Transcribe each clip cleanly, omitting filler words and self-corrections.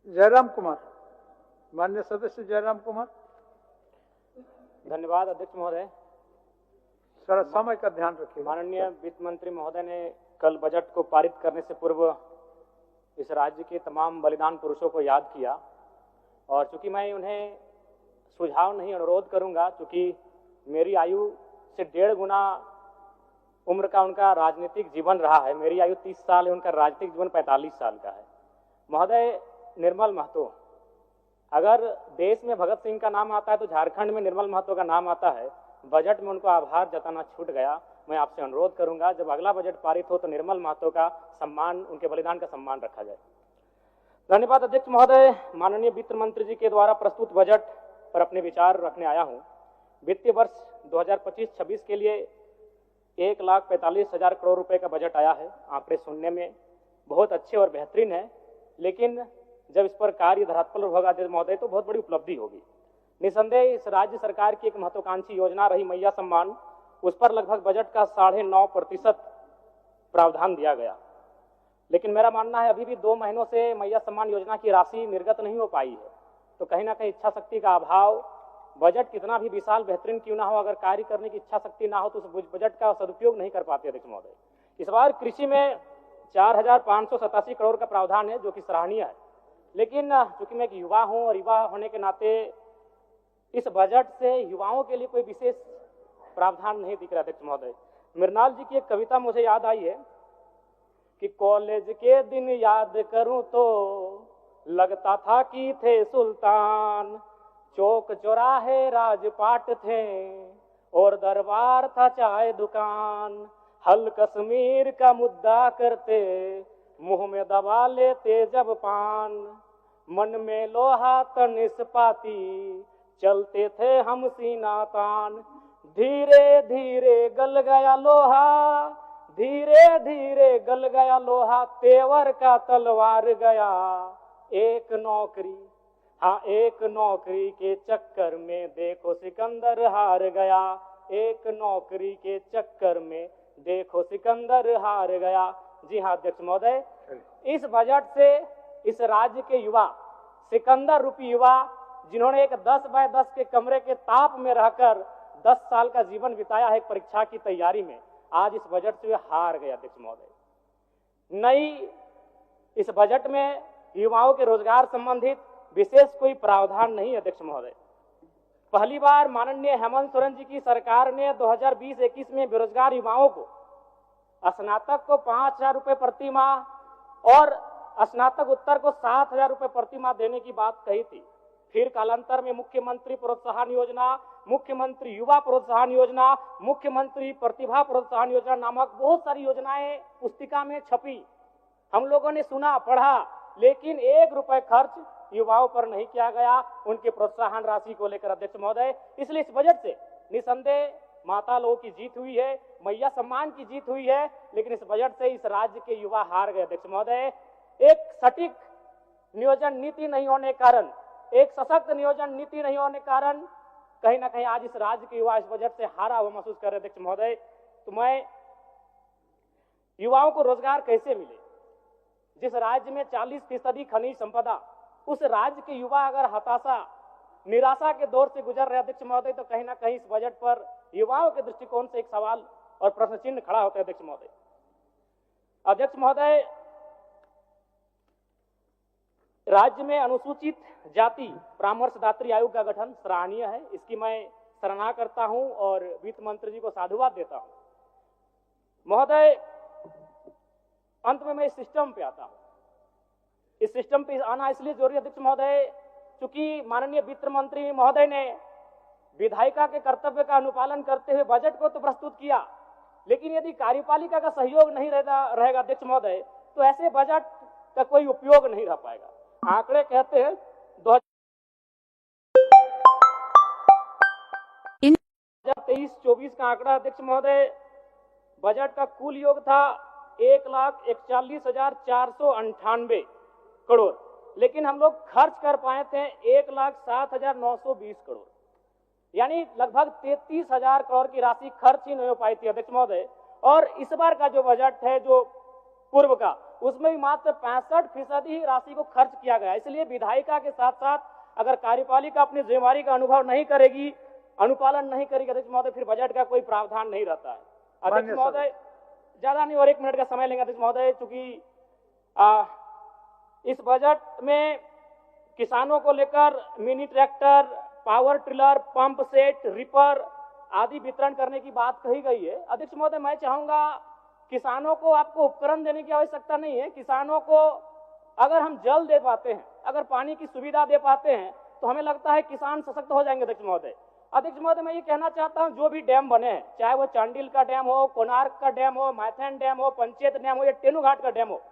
जयराम कुमार, माननीय सदस्य जयराम कुमार। धन्यवाद अध्यक्ष महोदय। सर समय का ध्यान रखिए। माननीय वित्त मंत्री महोदय ने कल बजट को पारित करने से पूर्व इस राज्य के तमाम बलिदान पुरुषों को याद किया, और चूंकि मैं उन्हें सुझाव नहीं अनुरोध करूंगा, चूंकि मेरी आयु से 1.5 गुना उम्र का उनका राजनीतिक जीवन रहा है। मेरी आयु 30 साल है, उनका राजनीतिक जीवन 45 साल का है। महोदय, निर्मल महतो, अगर देश में भगत सिंह का नाम आता है तो झारखंड में निर्मल महतो का नाम आता है। बजट में उनको आभार जताना छूट गया। मैं आपसे अनुरोध करूंगा, जब अगला बजट पारित हो तो निर्मल महतो का सम्मान, उनके बलिदान का सम्मान रखा जाए। धन्यवाद अध्यक्ष महोदय। माननीय वित्त मंत्री जी के द्वारा प्रस्तुत बजट पर अपने विचार रखने आया हूं। वित्तीय वर्ष 2025-26 के लिए 1,45,000 करोड़ रुपए का बजट आया है। आंकड़े सुनने में बहुत अच्छे और बेहतरीन है, लेकिन जब इस पर कार्य धरातल पर होगा महोदय तो बहुत बड़ी उपलब्धि होगी। निसंदेह इस राज्य सरकार की एक महत्वाकांक्षी योजना रही मैया सम्मान, उस पर लगभग बजट का 9.5% प्रावधान दिया गया। लेकिन मेरा मानना है अभी भी 2 महीनों से मैया सम्मान योजना की राशि निर्गत नहीं हो पाई है। तो कहीं ना कहीं इच्छा शक्ति का अभाव, बजट कितना भी विशाल बेहतरीन क्यों ना हो, अगर कार्य करने की इच्छा शक्ति ना हो तो उस बजट का सदुपयोग नहीं कर पाते अध्यक्ष महोदय। इस बार कृषि में 4,587 करोड़ का प्रावधान है, जो कि सराहनीय है। लेकिन चूंकि मैं एक युवा हूं और युवा होने के नाते इस बजट से युवाओं के लिए कोई विशेष प्रावधान नहीं दिख रहा अध्यक्ष महोदय। मृणाल जी की एक कविता मुझे याद आई है कि कॉलेज के दिन याद करूं तो लगता था कि थे सुल्तान, चौक चौराहे राजपाट थे और दरबार था चाय दुकान, हल कश्मीर का मुद्दा करते मुंह में दबा लेते जब पान, मन में लोहा तन इस्पाती चलते थे हम सीना तान, धीरे धीरे गल गया लोहा, धीरे धीरे गल गया लोहा, तेवर का तलवार गया, एक नौकरी, हाँ एक नौकरी के चक्कर में देखो सिकंदर हार गया, एक नौकरी के चक्कर में देखो सिकंदर हार गया। जी हाँ अध्यक्ष महोदय, इस बजट से इस राज्य के युवा, सिकंदर रूपी युवा, जिन्होंने एक 10 बाय 10 के कमरे के ताप में रहकर 10 साल का जीवन बिताया है परीक्षा की तैयारी में, आज इस बजट से वे हार गए अध्यक्ष महोदय। नई इस बजट में युवाओं के रोजगार संबंधित विशेष कोई प्रावधान नहीं अध्यक्ष महोदय। पहली बार माननीय हेमंत सोरेन जी की सरकार ने 2020-21 में बेरोजगार युवाओं को, स्नातक को 5,000 रुपए प्रति माह और स्नातक उत्तर को 7,000 रुपए प्रति माह देने की बात कही थी। फिर कालांतर में मुख्यमंत्री प्रोत्साहन योजना, मुख्यमंत्री युवा प्रोत्साहन योजना, मुख्यमंत्री प्रतिभा प्रोत्साहन योजना नामक बहुत सारी योजनाएं पुस्तिका में छपी। हम लोगों ने सुना, पढ़ा, लेकिन 1 रुपए खर्च युवाओं पर नहीं किया गया उनके प्रोत्साहन राशि को लेकर अध्यक्ष महोदय। इसलिए इस बजट से निसंदेह माता लोगों की जीत हुई है, मैया सम्मान की जीत हुई है, लेकिन इस बजट से इस राज्य के युवा हार गए अध्यक्ष महोदय। एक सटीक नियोजन नीति नहीं होने कारण, एक सशक्त नियोजन नीति नहीं होने कारण कहीं ना कहीं आज इस राज्य के युवा इस बजट से हारा हुआ महसूस कर रहे अध्यक्ष महोदय। तो मैं युवाओं को रोजगार कैसे मिले? जिस राज्य में 40% खनिज संपदा, उस राज्य के युवा अगर हताशा, निराशा के दौर से गुजर रहे अध्यक्ष महोदय, तो कहीं ना कहीं इस बजट पर युवाओं के दृष्टिकोण से एक सवाल और प्रश्न चिन्ह खड़ा होता है अध्यक्ष महोदय। अध्यक्ष महोदय, राज्य में अनुसूचित जाति परामर्शदात्री आयोग का गठन सराहनीय है, इसकी मैं सराहना करता हूं और वित्त मंत्री जी को साधुवाद देता हूं। महोदय, अंत में मैं इस सिस्टम पे आता हूं। इस सिस्टम पे आना इसलिए जरूरी अध्यक्ष महोदय, चूंकि माननीय वित्त मंत्री महोदय ने विधायिका के कर्तव्य का अनुपालन करते हुए बजट को तो प्रस्तुत किया, लेकिन यदि कार्यपालिका का सहयोग नहीं रहेगा अध्यक्ष महोदय, तो ऐसे बजट का कोई उपयोग नहीं रह पाएगा। आंकड़े कहते हैं 2023-24 का आंकड़ा अध्यक्ष महोदय, बजट का कुल योग था 1,41,498 करोड़, लेकिन हम लोग खर्च कर पाए थे 1,07,920 करोड़, यानी लगभग 33,000 करोड़ की राशि खर्च ही नहीं हो पाई थी अध्यक्ष महोदय। और इस बार का जो बजट है, जो पूर्व का, उसमें भी मात्र 65% ही राशि को खर्च किया गया। इसलिए विधायिका के साथ साथ अगर कार्यपालिका अपनी जिम्मेवारी का अनुभव नहीं करेगी, अनुपालन नहीं करेगी अध्यक्ष महोदय, फिर बजट का कोई प्रावधान नहीं रहता है। अध्यक्ष महोदय, ज्यादा नहीं और 1 मिनट का समय लेंगे अध्यक्ष महोदय, चूंकि इस बजट में किसानों को लेकर mini tractor, power tiller, pump set, ripper आदि वितरण करने की बात कही गई है। अध्यक्ष महोदय, मैं चाहूंगा किसानों को आपको उपकरण देने की आवश्यकता नहीं है। किसानों को अगर हम जल दे पाते हैं, अगर पानी की सुविधा दे पाते हैं, तो हमें लगता है किसान सशक्त हो जाएंगे। अध्यक्ष महोदय, मैं ये कहना चाहता हूं, जो भी डैम बने हैं, चाहे वो चांडिल का डैम हो, कोणार्क का डैम हो, मैथन डैम हो, पंचेत डैम हो या टेनूघाट का डैम हो,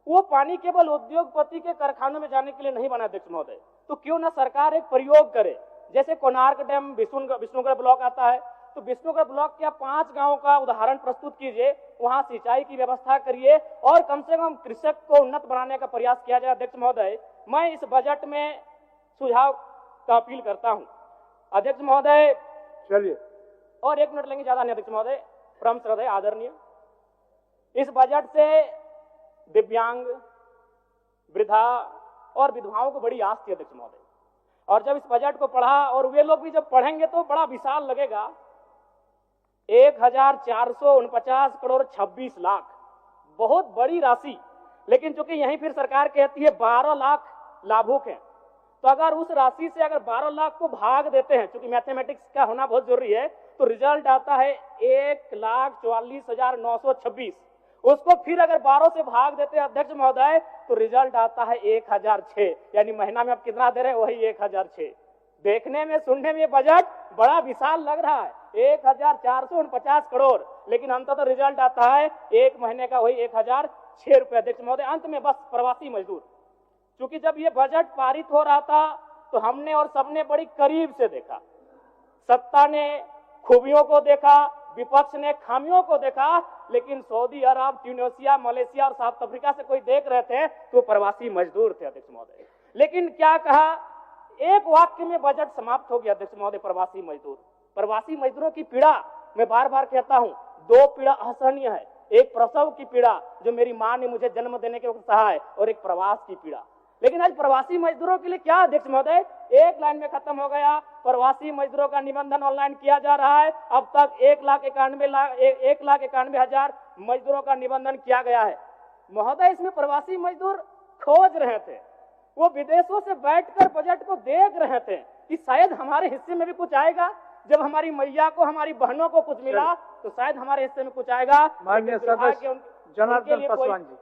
वो पानी केवल उद्योगपति के कारखानों में जाने के लिए नहीं बना। अध्यक्ष महोदय, तो क्यों ना सरकार एक प्रयोग करे। जैसे कोणार्क डैम विष्णुगढ़ ब्लॉक आता है, तो विष्णुगढ़ ब्लॉक के 5 गांवों का उदाहरण प्रस्तुत कीजिए, वहां सिंचाई की व्यवस्था करिए और कम से कम कृषक को उन्नत बनाने का प्रयास किया जाए। अध्यक्ष महोदय, मैं इस बजट में सुझाव का अपील करता हूं। अध्यक्ष महोदय, चलिए और 1 मिनट लेंगे, ज्यादा नहीं अध्यक्ष महोदय, परम श्रद्धेय आदरणीय, इस बजट से दिव्यांग, वृद्धा और विधवाओं को बड़ी आस थी अध्यक्ष महोदय, और जब इस बजट को पढ़ा, और वे लोग भी जब पढ़ेंगे तो बड़ा विशाल लगेगा। 1449 करोड़ 26 लाख, बहुत बड़ी राशि। लेकिन चूंकि यहीं फिर सरकार कहती है 12 लाख लाभुक हैं, तो अगर उस राशि से अगर 12 लाख को भाग देते हैं, चूंकि मैथमेटिक्स का होना बहुत जरूरी है, तो रिजल्ट आता है 1,44,926। उसको फिर अगर 12 से भाग देते हैं अध्यक्ष महोदय, तो रिजल्ट आता है 1006। यानी महीना में आप कितना दे रहे हैं, वही 1006। देखने में, सुनने में ये बजट बड़ा विशाल लग रहा है, 1449 करोड़, लेकिन अंततः रिजल्ट आता है एक महीने का वही 1006 रुपए। अध्यक्ष महोदय, अंत में बस प्रवासी मजदूर, क्योंकि जब ये बजट पारित हो रहा था तो हमने और सबने बड़ी करीब से देखा। सत्ता ने खूबियों को देखा, विपक्ष ने खामियों को देखा, लेकिन सऊदी अरब, ट्यूनीशिया, मलेशिया और साउथ अफ्रीका से कोई देख रहे थे तो प्रवासी मजदूर थे। अध्यक्ष महोदय, लेकिन क्या कहा, एक वाक्य में बजट समाप्त हो गया। अध्यक्ष महोदय, प्रवासी मजदूरों की पीड़ा, मैं बार बार कहता हूं, 2 पीड़ा असहनीय है। एक प्रसव की पीड़ा, जो मेरी मां ने मुझे जन्म देने के वक्त सहा है, और एक प्रवास की पीड़ा। लेकिन आज प्रवासी मजदूरों के लिए क्या अध्यक्ष महोदय, एक लाइन में खत्म हो गया। प्रवासी मजदूरों का निबंधन ऑनलाइन किया जा रहा है। अब तक 1,91,000 मजदूरों का निबंधन किया गया है। महोदय, इसमें प्रवासी मजदूर खोज रहे थे, वो विदेशों से बैठकर बजट को देख रहे थे कि शायद हमारे हिस्से में भी कुछ आएगा। जब हमारी मैया को, हमारी बहनों को कुछ मिला, तो शायद हमारे हिस्से में कुछ आएगा। माननीय सदस्य जनार्दन पासवान जी।